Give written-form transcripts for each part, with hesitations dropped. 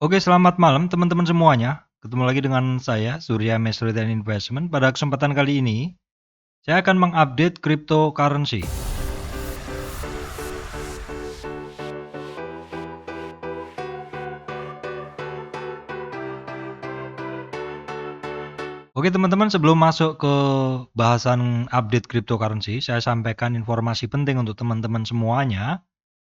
Oke, selamat malam teman-teman semuanya. Ketemu lagi dengan saya, Surya Mesri dan Investment. Pada kesempatan kali ini, saya akan mengupdate cryptocurrency. Oke teman-teman, sebelum masuk ke bahasan update cryptocurrency, saya sampaikan informasi penting untuk teman-teman semuanya,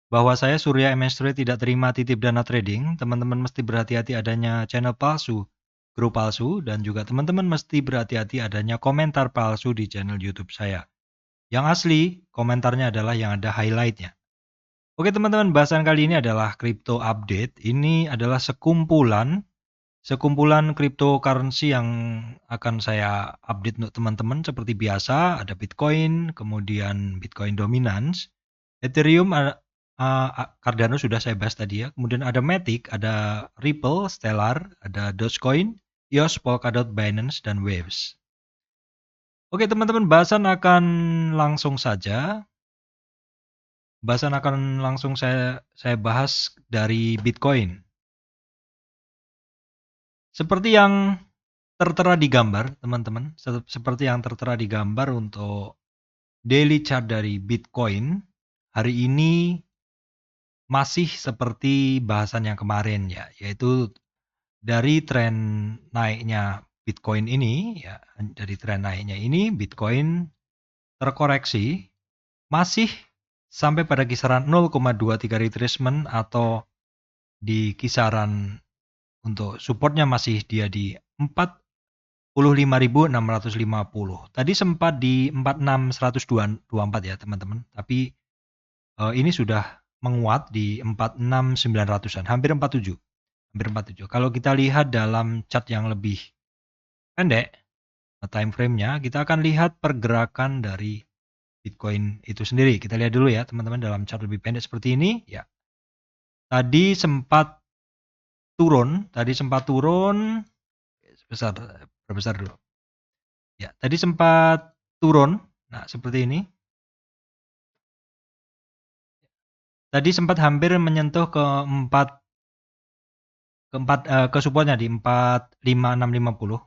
bahwa saya Surya Mesri tidak terima titip dana trading. Teman-teman mesti berhati-hati adanya channel palsu, grup palsu, dan juga teman-teman mesti berhati-hati adanya komentar palsu di channel YouTube saya. Yang asli, komentarnya adalah yang ada highlight-nya. Oke teman-teman, bahasan kali ini adalah crypto update. Ini adalah sekumpulan cryptocurrency yang akan saya update untuk teman-teman seperti biasa. Ada Bitcoin, kemudian Bitcoin Dominance, Ethereum, Cardano sudah saya bahas tadi ya. Kemudian ada Matic, ada Ripple, Stellar, ada Dogecoin, EOS, Polkadot, Binance, dan Waves. Oke teman-teman, bahasan akan langsung saya bahas dari Bitcoin. Seperti yang tertera di gambar, teman-teman, seperti yang tertera di gambar untuk daily chart dari Bitcoin, hari ini masih seperti bahasan yang kemarin ya, yaitu dari tren naiknya Bitcoin ini ya, dari tren naiknya ini Bitcoin terkoreksi masih sampai pada kisaran 0,23 retracement atau di kisaran untuk supportnya masih dia di 45.650. Tadi sempat di 46.124 ya teman-teman. Tapi ini sudah menguat di 46.900-an, hampir 47. Kalau kita lihat dalam chart yang lebih pendek, time frame-nya, kita akan lihat pergerakan dari Bitcoin itu sendiri. Kita lihat dulu ya teman-teman dalam chart lebih pendek seperti ini. Ya, tadi sempat turun, perbesar dulu. Ya, tadi sempat turun. Nah, seperti ini. Tadi sempat hampir menyentuh ke supportnya di 45650,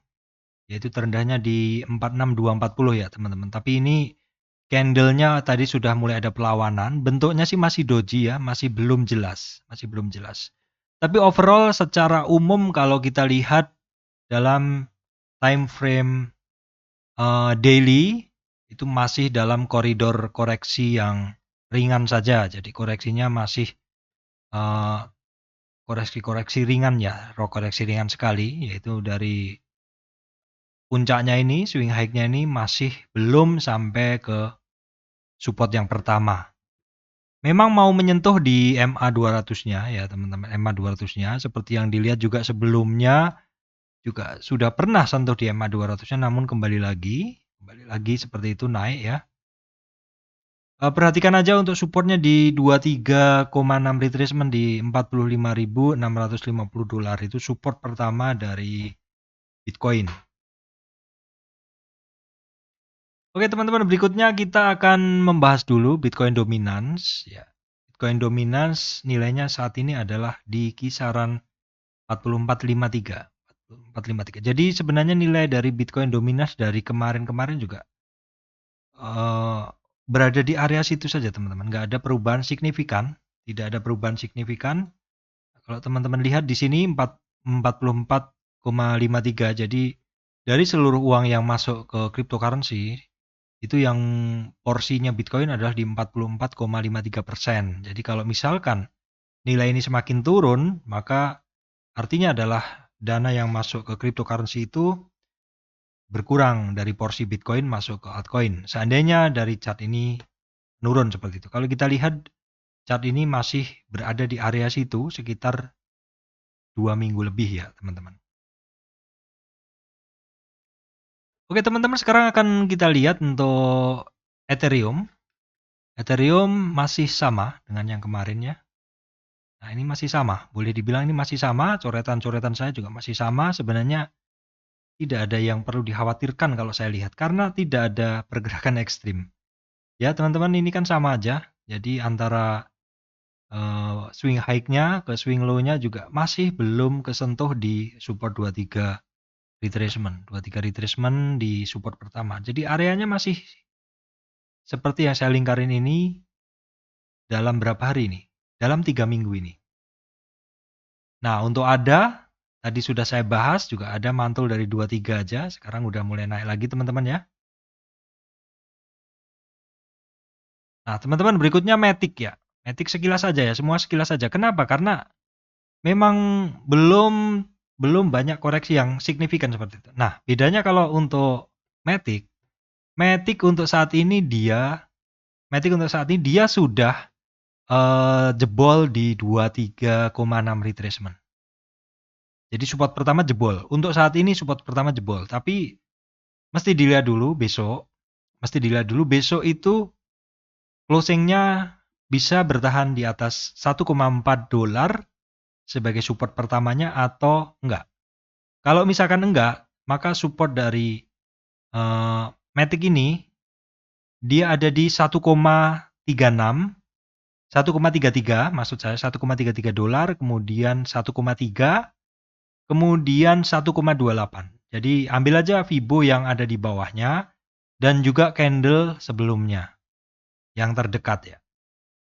yaitu terendahnya di 46240 ya, teman-teman. Tapi ini candle-nya tadi sudah mulai ada perlawanan. Bentuknya sih masih doji ya, masih belum jelas. Tapi overall secara umum kalau kita lihat dalam time frame daily itu masih dalam koridor koreksi yang ringan saja. Jadi koreksinya masih koreksi ringan ya, koreksi ringan sekali, yaitu dari puncaknya ini, swing high-nya ini masih belum sampai ke support yang pertama. Memang mau menyentuh di MA 200-nya ya teman-teman, MA 200-nya seperti yang dilihat juga sebelumnya juga sudah pernah sentuh di MA 200-nya, namun kembali lagi seperti itu naik ya. Perhatikan aja untuk supportnya di 23,6 retracement di 45.650 dolar, itu support pertama dari Bitcoin. Oke teman-teman, berikutnya kita akan membahas dulu Bitcoin Dominance ya. Bitcoin Dominance nilainya saat ini adalah di kisaran 4453. Jadi sebenarnya nilai dari Bitcoin Dominance dari kemarin-kemarin juga berada di area situ saja teman-teman, nggak ada perubahan signifikan, tidak ada perubahan signifikan. Kalau teman-teman lihat di sini 44,53. Jadi dari seluruh uang yang masuk ke cryptocurrency itu yang porsinya Bitcoin adalah di 44,53%. Jadi kalau misalkan nilai ini semakin turun, maka artinya adalah dana yang masuk ke cryptocurrency itu berkurang dari porsi Bitcoin masuk ke altcoin. Seandainya dari chart ini menurun seperti itu. Kalau kita lihat chart ini masih berada di area situ sekitar 2 minggu lebih ya teman-teman. Oke teman-teman, sekarang akan kita lihat untuk Ethereum. Ethereum masih sama dengan yang kemarin ya. Nah ini masih sama, boleh dibilang ini masih sama, coretan-coretan saya juga masih sama. Sebenarnya tidak ada yang perlu dikhawatirkan kalau saya lihat, karena tidak ada pergerakan ekstrim. Ya teman-teman, ini kan sama aja, jadi antara swing high-nya ke swing low-nya juga masih belum kesentuh di support 23 retracement. 23 retracement di support pertama. Jadi areanya masih seperti yang saya lingkarin ini dalam berapa hari ini? Dalam 3 minggu ini. Nah, untuk tadi sudah saya bahas, juga ada mantul dari 23 aja. Sekarang udah mulai naik lagi teman-teman ya. Nah, teman-teman berikutnya Matic ya. Matic sekilas saja ya, semua sekilas saja. Kenapa? Karena memang belum banyak koreksi yang signifikan seperti itu. Nah, bedanya kalau untuk Matic, Matic untuk saat ini dia sudah jebol di 23,6 retracement. Jadi support pertama jebol. Untuk saat ini support pertama jebol, tapi mesti dilihat dulu besok. Besok itu closingnya bisa bertahan di atas 1,4 dolar sebagai support pertamanya atau enggak. Kalau misalkan enggak, maka support dari Matic ini dia ada di 1,36, 1,33 maksud saya 1,33 dolar, kemudian 1,3, kemudian 1,28. Jadi ambil aja Fibo yang ada di bawahnya dan juga candle sebelumnya yang terdekat ya.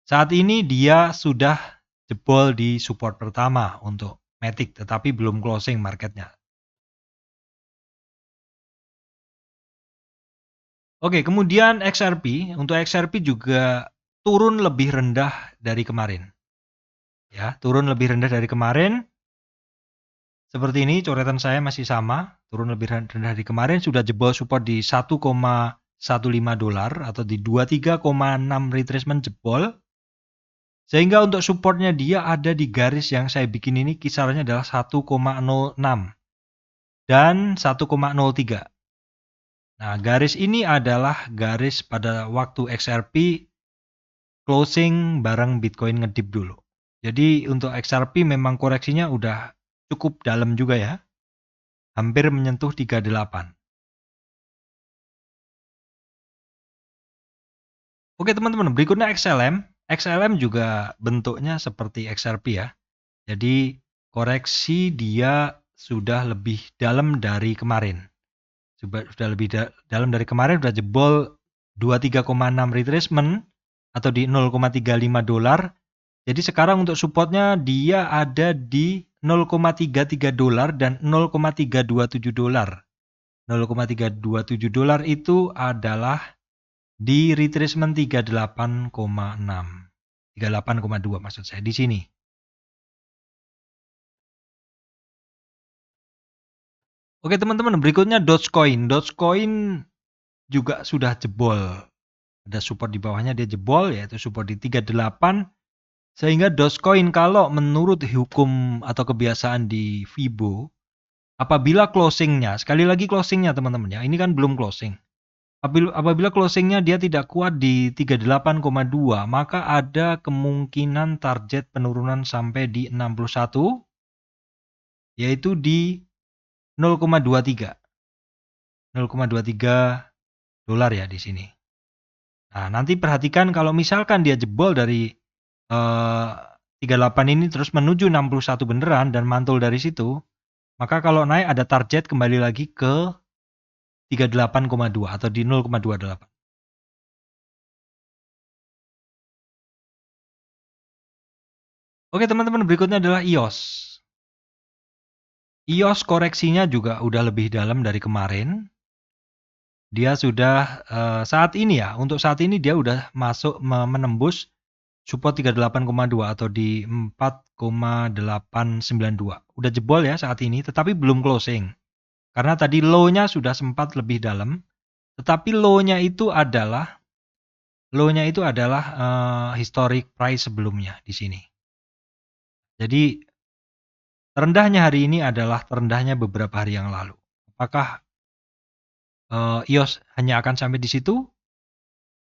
Saat ini dia sudah jebol di support pertama untuk Matic, tetapi belum closing marketnya. Oke, kemudian XRP. Untuk XRP juga turun lebih rendah dari kemarin. Ya, turun lebih rendah dari kemarin. Seperti ini, coretan saya masih sama. Turun lebih rendah dari kemarin, sudah jebol support di 1,15 dolar atau di 23,6 retracement jebol. Sehingga untuk supportnya dia ada di garis yang saya bikin ini kisarannya adalah 1,06 dan 1,03. Nah, garis ini adalah garis pada waktu XRP closing bareng Bitcoin ngedip dulu. Jadi untuk XRP memang koreksinya udah cukup dalam juga ya. Hampir menyentuh 38. Oke teman-teman, berikutnya XLM. XLM juga bentuknya seperti XRP ya. Jadi koreksi dia sudah lebih dalam dari kemarin. Sudah lebih dalam dari kemarin, sudah jebol 23,6 retracement atau di 0,35 dolar. Jadi sekarang untuk supportnya dia ada di 0,33 dolar dan 0,327 dolar. 0,327 dolar itu adalah di retracement 38,6. 38,2 maksud saya di sini. Oke teman-teman, berikutnya Dogecoin. Dogecoin juga sudah jebol. Ada support di bawahnya dia jebol, yaitu support di 38. Sehingga Dogecoin kalau menurut hukum atau kebiasaan di Fibo, apabila closingnya, sekali lagi closingnya teman-teman ya, ini kan belum closing. Apabila closingnya dia tidak kuat di 38,2, maka ada kemungkinan target penurunan sampai di 61, yaitu di 0,23. 0,23 dolar ya di sini. Nah, nanti perhatikan kalau misalkan dia jebol dari 38 ini terus menuju 61 beneran dan mantul dari situ, maka kalau naik ada target kembali lagi ke 38,2 atau di 0,28. Oke teman-teman, berikutnya adalah EOS. EOS koreksinya juga udah lebih dalam dari kemarin. Dia sudah saat ini ya, untuk saat ini dia udah masuk menembus support 38,2 atau di 4,892. Udah jebol ya saat ini, tetapi belum closing. Karena tadi low-nya sudah sempat lebih dalam, tetapi low-nya itu adalah historic price sebelumnya di sini. Jadi terendahnya hari ini adalah terendahnya beberapa hari yang lalu. Apakah EOS hanya akan sampai di situ?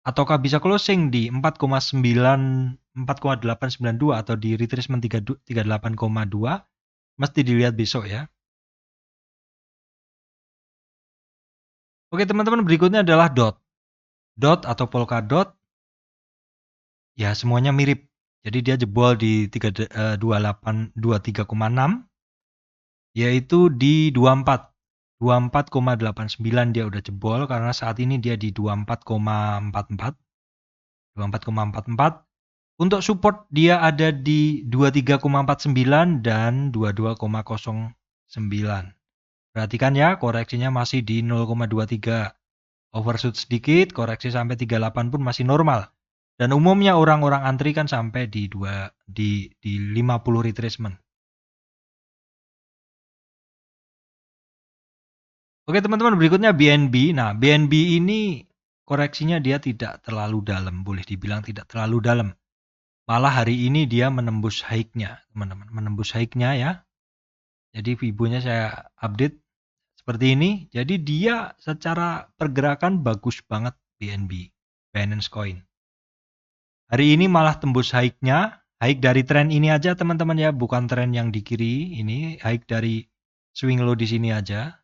Ataukah bisa closing di 4,892 atau di retracement 38,2? Mesti dilihat besok ya. Oke teman-teman, berikutnya adalah DOT. DOT atau Polkadot. Ya semuanya mirip. Jadi dia jebol di 23,6, yaitu di 24,89 dia udah jebol karena saat ini dia di 24,44. Untuk support dia ada di 23,49 dan 22,09. Perhatikan ya, koreksinya masih di 0,23. Overshoot sedikit, koreksi sampai 38 pun masih normal. Dan umumnya orang-orang antri kan sampai di 50 retracement. Oke teman-teman, berikutnya BNB. Nah, BNB ini koreksinya dia tidak terlalu dalam, boleh dibilang tidak terlalu dalam. Malah hari ini dia menembus high-nya, teman-teman. Menembus high-nya ya. Jadi Fibo-nya saya update seperti ini. Jadi dia secara pergerakan bagus banget BNB, Binance Coin. Hari ini malah tembus high-nya. High dari tren ini aja teman-teman ya, bukan tren yang di kiri. Ini high dari swing low di sini aja.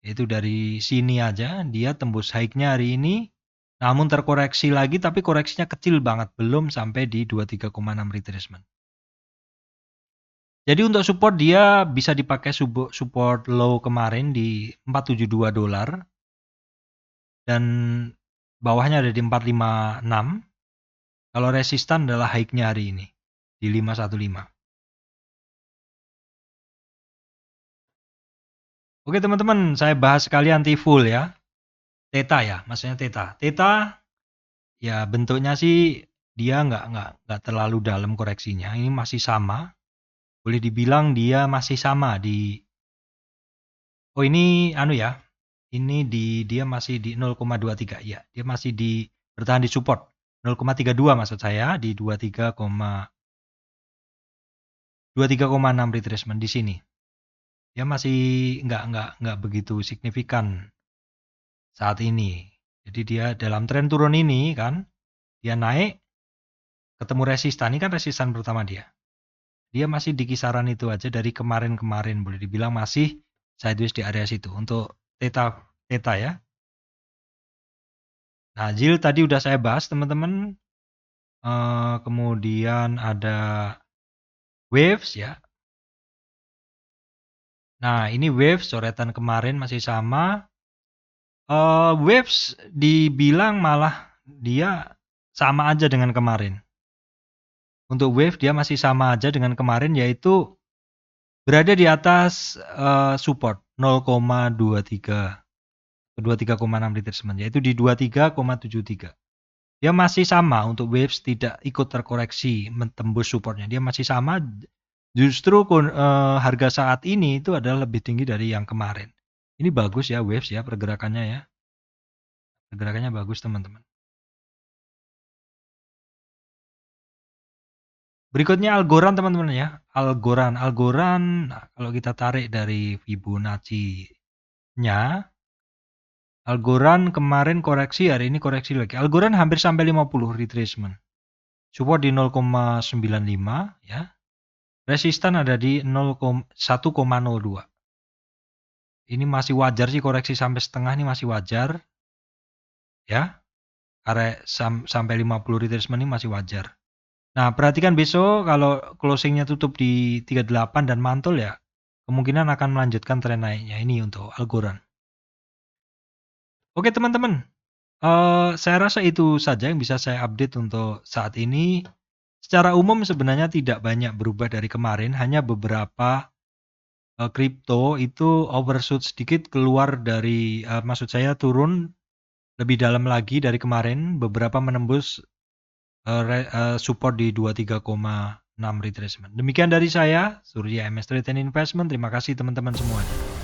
Itu dari sini aja dia tembus high-nya hari ini. Namun terkoreksi lagi tapi koreksinya kecil banget, belum sampai di 23,6 retracement. Jadi untuk support dia bisa dipakai support low kemarin di $472 dan bawahnya ada di 456. Kalau resistan adalah high-nya hari ini di 515. Oke teman-teman, saya bahas sekalian T-Full ya. Theta ya, maksudnya Theta. Theta ya bentuknya sih dia nggak terlalu dalam koreksinya. Ini masih sama. Boleh dibilang dia masih sama di. Oh ini ya. Ini dia masih di 0,23 ya. Dia masih bertahan di support 0,32 maksud saya di 23,6 retracement di sini. Dia masih nggak begitu signifikan saat ini. Jadi dia dalam tren turun ini kan, dia naik ketemu resistan. Ini kan resistan pertama dia. Dia masih di kisaran itu aja dari kemarin-kemarin, boleh dibilang masih sideways di area situ untuk theta ya. Nah, yield tadi udah saya bahas teman-teman. Kemudian ada waves ya. Nah, ini waves coretan kemarin masih sama. Waves dibilang malah dia sama aja dengan kemarin. Untuk wave dia masih sama aja dengan kemarin, yaitu berada di atas support 0,23 ke 23,6 retracement, yaitu di 23,73. Dia masih sama untuk waves, tidak ikut terkoreksi menembus supportnya. Dia masih sama. Justru harga saat ini itu adalah lebih tinggi dari yang kemarin. Ini bagus ya waves ya pergerakannya ya. Pergerakannya bagus teman-teman. Berikutnya Algorand teman-teman ya. Algorand. Nah, kalau kita tarik dari Fibonacci-nya, Algorand kemarin koreksi, hari ini koreksi lagi. Algorand hampir sampai 50 retracement. Support di 0,95 ya. Resistan ada di 1,02. Ini masih wajar sih koreksi sampai setengah ini masih wajar. Ya. Area sampai 50 retracement ini masih wajar. Nah, perhatikan besok kalau closingnya tutup di 38 dan mantul ya, kemungkinan akan melanjutkan tren naiknya ini untuk Algorand. Oke teman-teman, saya rasa itu saja yang bisa saya update untuk saat ini. Secara umum sebenarnya tidak banyak berubah dari kemarin, hanya beberapa kripto itu overshoot sedikit keluar dari, maksud saya turun lebih dalam lagi dari kemarin, beberapa menembus support di 23,6 retracement. Demikian dari saya, Surya MS Trade and Investment. Terima kasih teman-teman semuanya.